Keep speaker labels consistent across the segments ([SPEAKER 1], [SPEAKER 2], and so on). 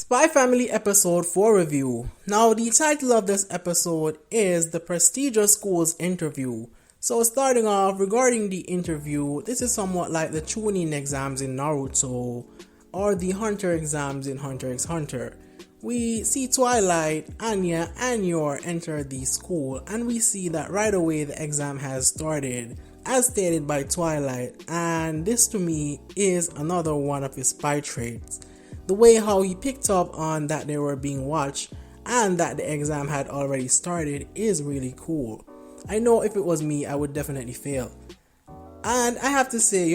[SPEAKER 1] Spy Family Episode 4 Review. Now, the title of this episode is The Prestigious Schools Interview. So, starting off, regarding the interview, this is somewhat like the Chunin exams in Naruto or the Hunter exams in Hunter x Hunter. We see Twilight, Anya, and Yor enter the school, and we see that right away the exam has started, as stated by Twilight, and this to me is another one of his spy traits. The way how he picked up on that they were being watched and that the exam had already started is really cool. I know if it was me, I would definitely fail. And I have to say,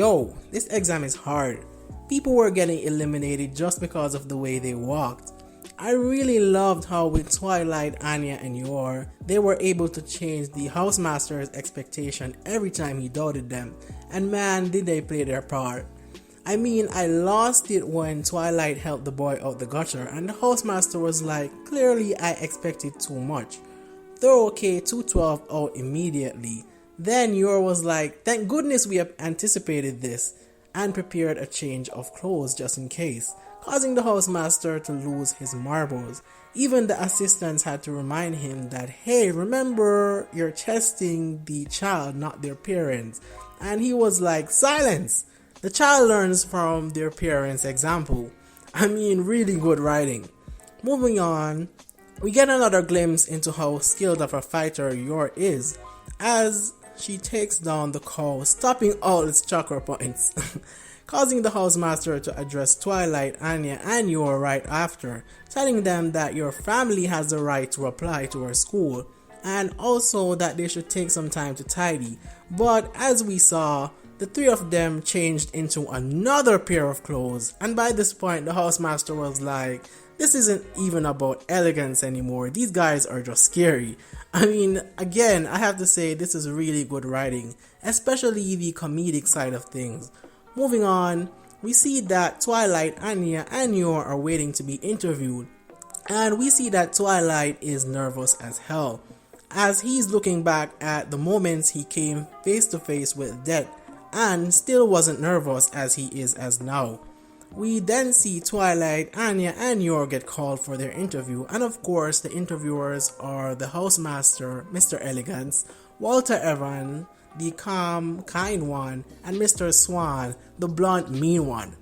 [SPEAKER 1] this exam is hard. People were getting eliminated just because of the way they walked. I really loved how with Twilight, Anya, and Yor, they were able to change the housemaster's expectation every time he doubted them. And man, did they play their part. I mean, I lost it when Twilight helped the boy out the gutter and the housemaster was like, clearly I expected too much. Throw K212 out immediately. Then Yor was like, thank goodness we have anticipated this and prepared a change of clothes just in case, causing the housemaster to lose his marbles. Even the assistants had to remind him that, hey, remember, you're testing the child, not their parents. And he was like, silence! The child learns from their parents' example. I mean, really good writing. Moving on, we get another glimpse into how skilled of a fighter Yor is, as she takes down the cow, stopping all its chakra points, causing the housemaster to address Twilight, Anya, and Yor right after, telling them that your family has the right to apply to her school, and also that they should take some time to tidy. But as we saw, the three of them changed into another pair of clothes, and by this point the housemaster was like, this isn't even about elegance anymore, these guys are just scary. I mean, again, I have to say this is really good writing, especially the comedic side of things. Moving on, we see that Twilight, Anya, and Yor are waiting to be interviewed, and we see that Twilight is nervous as hell, as he's looking back at the moments he came face to face with death, and still wasn't nervous as he is as now. We then see Twilight, Anya, and Yor get called for their interview, and of course the interviewers are the housemaster, Mr. Elegance, Walter Evan, the calm, kind one, and Mr. Swan, the blunt, mean one.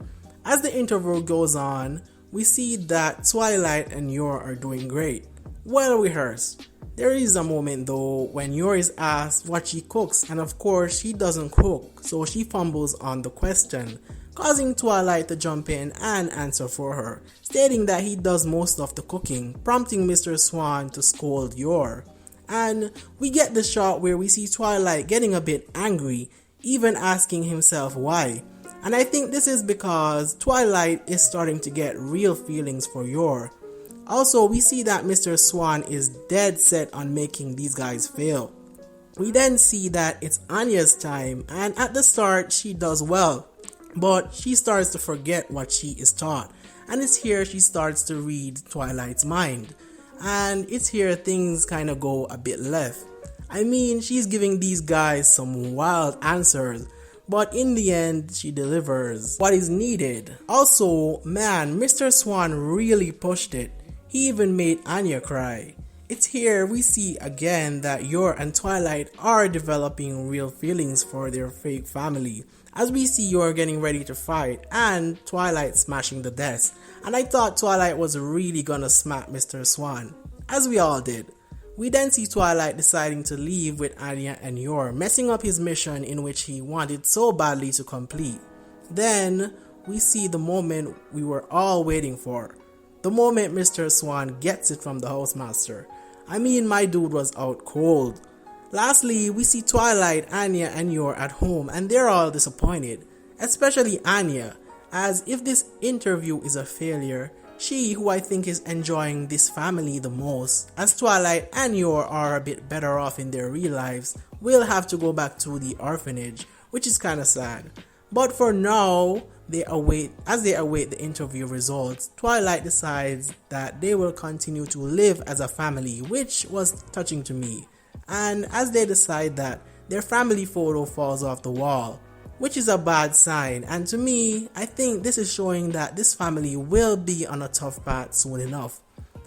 [SPEAKER 1] As the interview goes on, we see that Twilight and Yor are doing great, well rehearsed. There is a moment though when Yor is asked what she cooks, and of course she doesn't cook, so she fumbles on the question, causing Twilight to jump in and answer for her, stating that he does most of the cooking, prompting Mr. Swan to scold Yor. And we get the shot where we see Twilight getting a bit angry, even asking himself why. And I think this is because Twilight is starting to get real feelings for Yor. Also, we see that Mr. Swan is dead set on making these guys fail. We then see that it's Anya's time, and at the start she does well, but she starts to forget what she is taught, and it's here she starts to read Twilight's mind, and it's here things kind of go a bit left. I mean, she's giving these guys some wild answers, but in the end she delivers what is needed. Also, man, Mr. Swan really pushed it. He even made Anya cry. It's here we see again that Yor and Twilight are developing real feelings for their fake family, as we see Yor getting ready to fight and Twilight smashing the desk. And I thought Twilight was really gonna smack Mr. Swan, as we all did. We then see Twilight deciding to leave with Anya and Yor, messing up his mission in which he wanted so badly to complete. Then we see the moment we were all waiting for. The moment Mr. Swan gets it from the housemaster. I mean, my dude was out cold. Lastly, we see Twilight, Anya, and Yor at home, and they're all disappointed. Especially Anya, as if this interview is a failure, she, who I think is enjoying this family the most, as Twilight and Yor are a bit better off in their real lives, will have to go back to the orphanage, which is kinda sad. But for now, as they await the interview results, Twilight decides that they will continue to live as a family, which was touching to me. And as they decide that, their family photo falls off the wall. which is a bad sign. And to me, I think this is showing that this family will be on a tough path soon enough.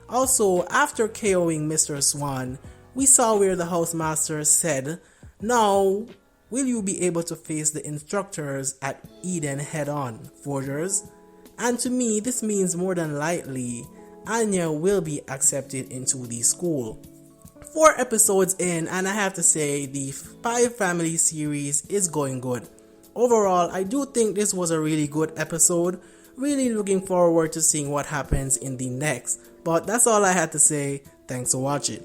[SPEAKER 1] Also, after KOing Mr. Swan, we saw where the housemaster said, "Now, will you be able to face the instructors at Eden head on, forgers?" And to me, this means more than likely, Anya will be accepted into the school. 4 episodes in, and I have to say, the Spy Family series is going good. Overall, I do think this was a really good episode. Really looking forward to seeing what happens in the next. But that's all I had to say. Thanks for watching.